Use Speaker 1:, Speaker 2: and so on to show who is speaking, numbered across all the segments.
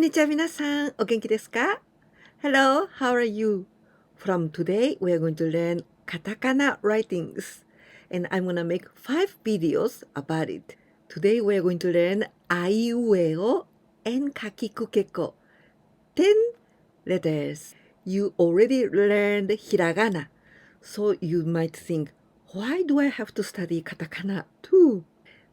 Speaker 1: んにちは皆さん、お元気ですか? Hello, how are you? From today, we are going to learn katakana writings. And I'm gonna make 5 videos about it. Today, we are going to learn あいうえお and カキクケコ. 10 letters. You already learned hiragana. So you might think, why do I have to study katakana too?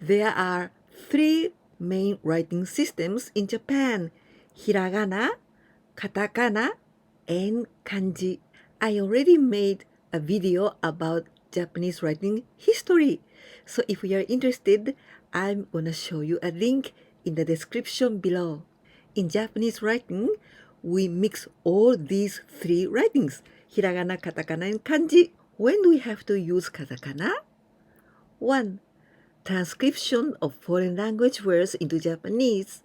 Speaker 1: There are 3 main writing systems in Japan: hiragana, katakana, and kanji. I already made a video about Japanese writing history. So if you are interested, I'm gonna show you a link in the description below. In Japanese writing, we mix all these 3 writings: hiragana, katakana, and kanji. When do we have to use katakana? 1. Transcription of foreign language words into Japanese,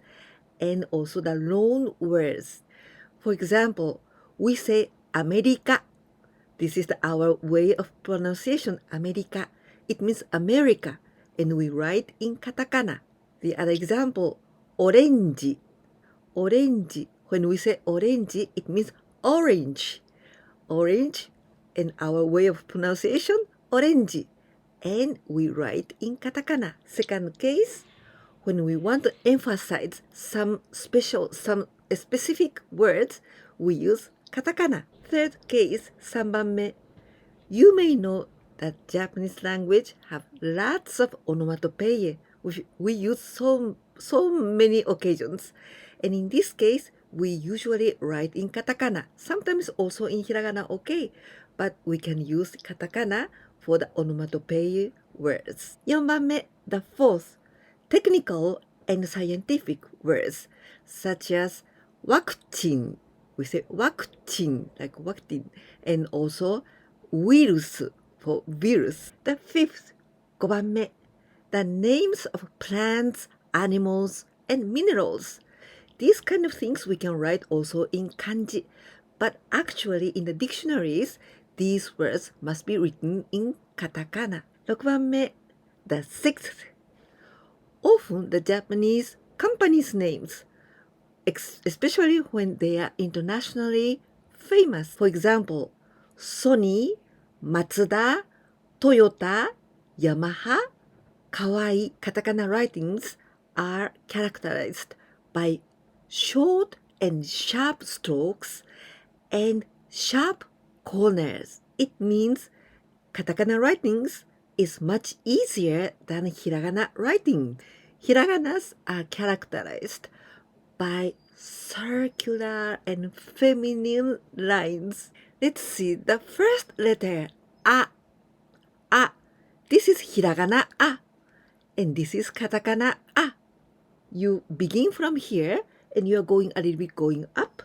Speaker 1: and also the loan words. For example, we say America. This is our way of pronunciation, America. It means America, and we write in katakana. The other example, orange. Orange. When we say orange, it means orange. Orange, and our way of pronunciation, orange. And we write in katakana. Second case, when we want to emphasize some specific words, we use katakana. Third case, 3番目. You may know that Japanese language have lots of onomatopoeia, which we use so many occasions. And in this case, we usually write in katakana. Sometimes also in hiragana, okay, but we can use katakana for the onomatopoeia words. 4番目, the fourth, technical and scientific words, such as vaccine. We say vaccine, like vaccine, and also virus for virus. The fifth, 5番目, the names of plants, animals, and minerals. These kind of things we can write also in kanji, but actually in the dictionaries, these words must be written in katakana. 6番目, the sixth. Often the Japanese companies' names, especially when they are internationally famous. For example, Sony, Mazda, Toyota, Yamaha, Kawaii katakana writings are characterized by short and sharp strokes and sharp corners. It means katakana writings is much easier than hiragana writing. Hiraganas are characterized by circular and feminine lines. Let's see the first letter, a. A. This is hiragana a, and this is katakana a. You begin from here, and you are going a little bit going up,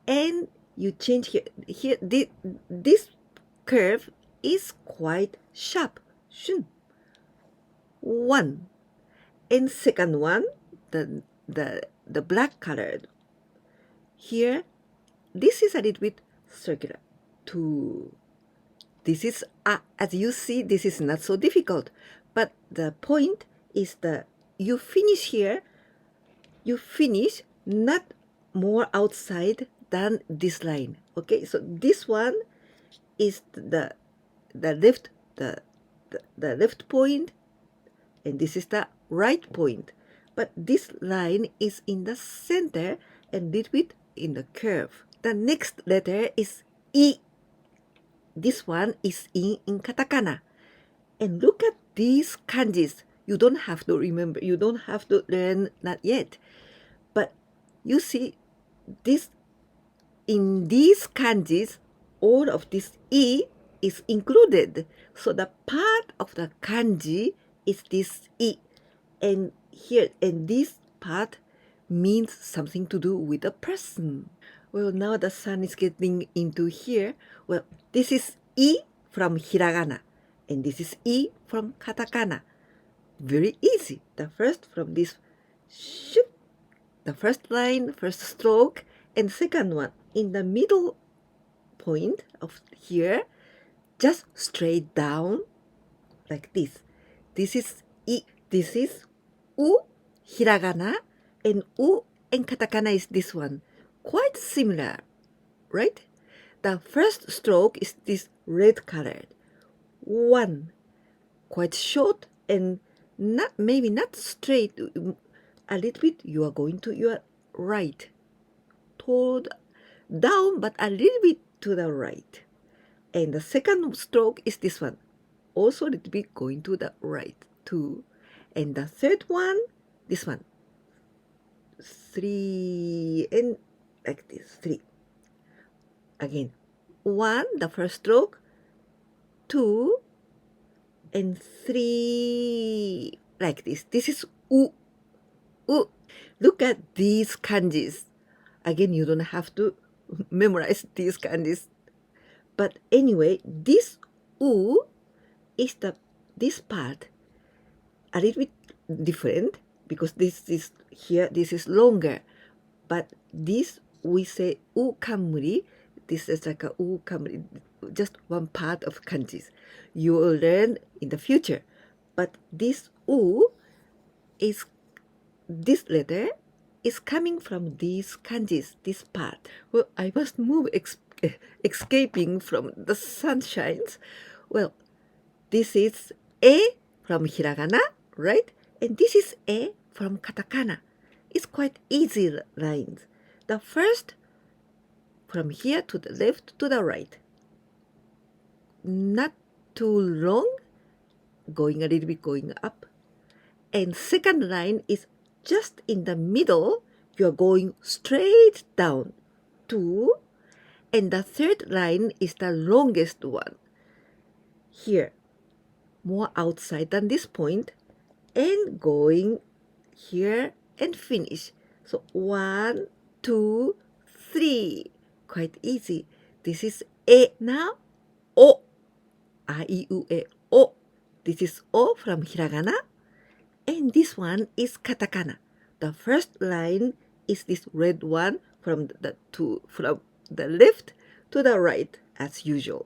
Speaker 1: and you change here. Here, this curve is quite sharp. Shun. 1. And second one, the black colored. Here, this is a little bit circular. 2. This is as you see, this is not so difficult, but the point is that you finish here. You finish not more outside than this line. Okay, so this one is the left point, and this is the right point. But this line is in the center and little bit in the curve. The next letter is I. This one is in katakana. And look at these kanjis. You don't have to remember, you don't have to learn that yet. But you see, this in these kanjis, all of this I is included. So the part of the kanji is this I. And here, and this part means something to do with a person. Well, now the sun is getting into here. Well, this is I from hiragana, and this is I from katakana. Very easy. The first from this, shoot, the first line, first stroke, and second one in the middle point of here, just straight down like this. This is I. This is U hiragana, and U and katakana is this one. Quite similar, right? The first stroke is this red colored. 1. Quite short and maybe not straight. A little bit you are going to your right. Toward down, but a little bit to the right. And the second stroke is this one. Also a little bit going to the right too. And the third one, this one. 3 and like this, 3. Again, 1, the first stroke, 2, and 3, like this. This is u. U. Look at these kanjis. Again, you don't have to memorize these kanjis. But anyway, this u is this part a little bit different because this is here, this is longer. But this we say u kamuri. This is like a u kamuri, just one part of kanjis. You will learn in the future. But this u is, this letter is coming from these kanjis, this part. Well, I must move escaping from the sunshines. Well, this is a from hiragana, right? And this is a from katakana. It's quite easy lines. The first, from here to the left to the right. Not too long, going a little bit going up. And second line is just in the middle, you are going straight down. 2. And the third line is the longest one. Here, more outside than this point, and going here and finish. So 1, 2, 3. Quite easy. This is a. Now, o. A, I, U, E, o. This is o from hiragana. And this one is katakana. The first line is this red one from the left to the right as usual.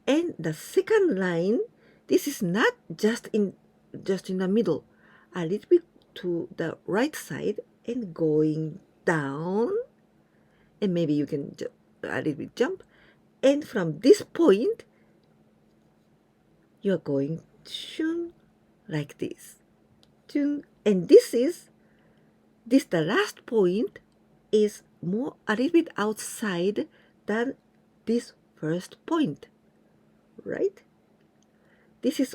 Speaker 1: And the second line, this is not just in the middle, a little bit to the right side and going down. And maybe you can a little bit jump. And from this point, you are going shun like this. And the last point is more a little bit outside than this first point, right? This is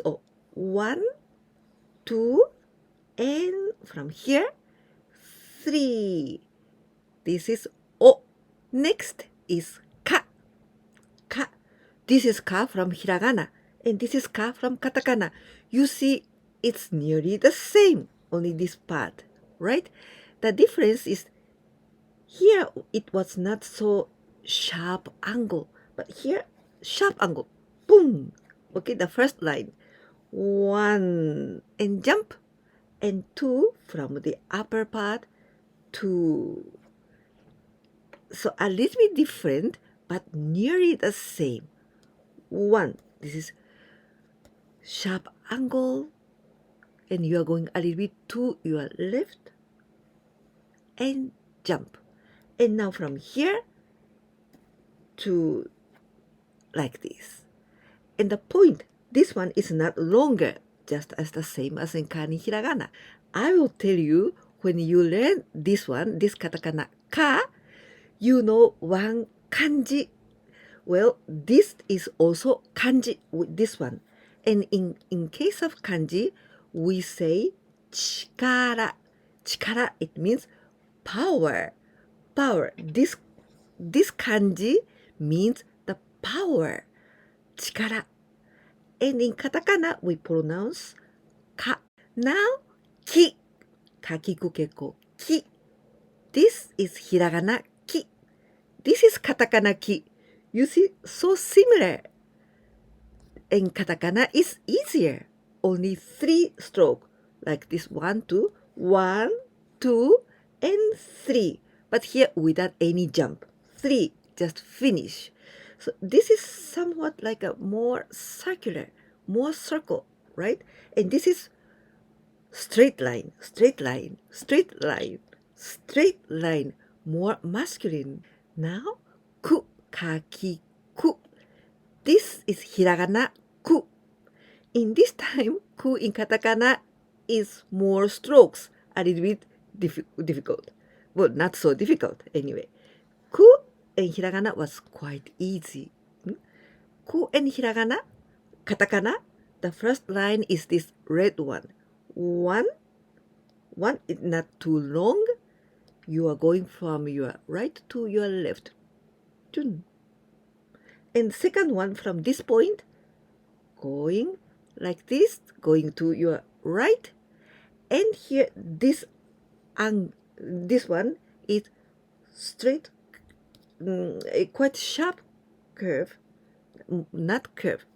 Speaker 1: 1, 2, and from here 3. This is o. Next is ka. Ka. This is ka from hiragana, and this is ka from katakana. You see, it's nearly the same, only this part, right? The difference is here it was not so sharp angle, but here sharp angle. Boom. Okay, the first line. 1 and jump, and 2 from the upper part. 2. So a little bit different, but nearly the same. 1. This is sharp angle, and you are going a little bit to your left and jump. And now from here to like this. And the point, this one is not longer, just as the same as in Kani Hiragana. I will tell you, when you learn this one, this katakana ka, you know one kanji. Well, this is also kanji with this one. And in case of kanji, we say chikara. Chikara, it means power. Power. This kanji means the power. Chikara. And in katakana, we pronounce ka. Now, ki. Kaki kukeko ko. Ki. This is hiragana ki. This is katakana ki. You see, so similar. And katakana is easier. Only 3 stroke. Like this 1, 2, 1, 2, and 3. But here without any jump. 3, just finish. So this is somewhat like a more circular, more circle, right? And this is straight line, straight line, straight line. straight line, more masculine. Now, ku, kaki, ku. This is hiragana, ku. In this time, ku in katakana is more strokes, a little bit difficult. Well, not so difficult anyway. Ku and hiragana was quite easy. Ku and hiragana, katakana, the first line is this red one. One is not too long. You are going from your right to your left. And the second one from this point, going like this, going to your right. And here, this one is straight, a quite sharp curve, not curve,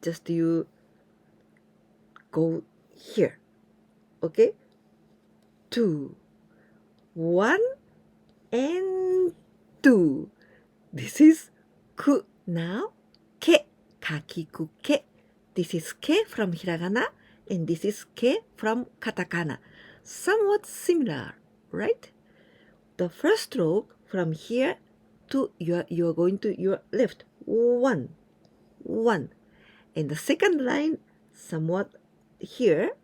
Speaker 1: just you go here, okay? 2, 1, and 2. This is ku. Now, ke, kakiku ke. This is ke from hiragana, and this is ke from katakana. Somewhat similar, right? The first stroke from here to you're going to your left. 1, 1. And the second line, somewhat here,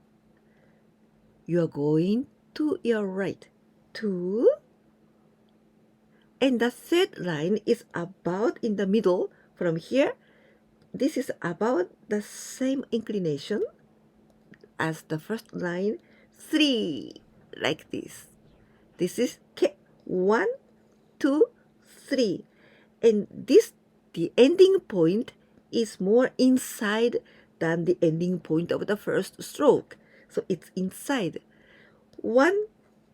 Speaker 1: you are going to your right. 2. And the third line is about in the middle from here. This is about the same inclination as the first line. 3, like this. This is ke. 1, 2, 3. And this, the ending point is more inside than the ending point of the first stroke. So it's inside. 1,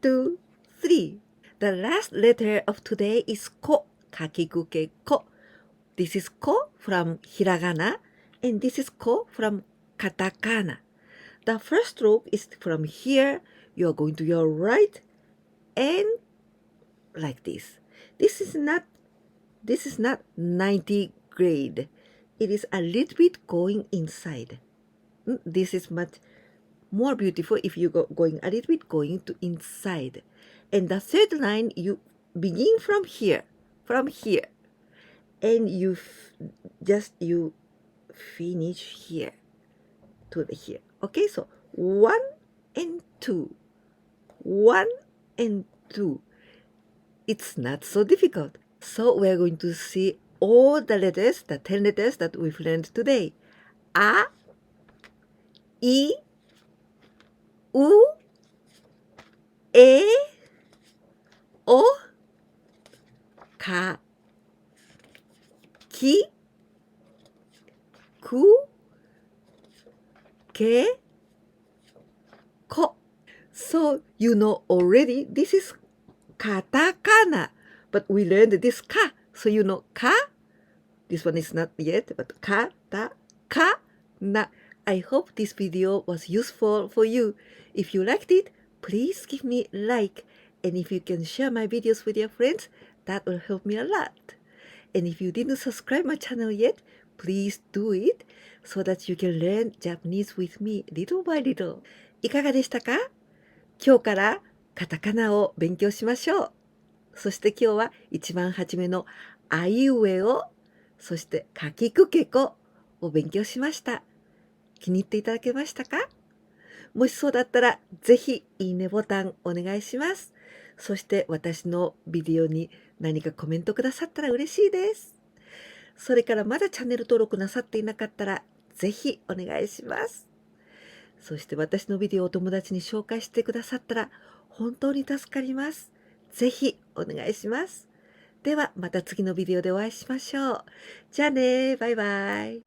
Speaker 1: 2, 3. The last letter of today is ko, kakiku ke ko. This is ko from hiragana, and this is ko from katakana. The first stroke is from here. You are going to your right, and like this. This is not 90 grade. It is a little bit going inside. This is much more beautiful if you go going a little bit going to inside. And the third line, you begin from here, and you finish here to the here. Okay, so 1 and 2, 1 and 2. It's not so difficult. So we're going to see all the letters, the 10 letters that we've learned today. A, I, U, E, O, Ka, Ki, Ku, Ke, Ko. So you know already this is katakana, but we learned this ka, so you know ka. This one is not yet, but katakana. I hope this video was useful for you. If you liked it, please give me a like, and if you can share my videos with your friends, that will help me a lot. And if you didn't subscribe my channel yet, please do it so that you can learn Japanese with me little by little. いかがでしたか？今日からカタカナを勉強しましょう。そして今日は一番初めのあいうえお、そしてかきくけこを勉強しました。気に入っていただけましたか？もしそうだったらぜひいいねボタンお願いします。そして私のビデオに何かコメントくださったら嬉しいです。それからまだチャンネル登録なさっていなかったらぜひお願いします。そして私のビデオをお友達に紹介してくださったら本当に助かります。ぜひお願いします。ではまた次のビデオでお会いしましょう。じゃあね、バイバイ。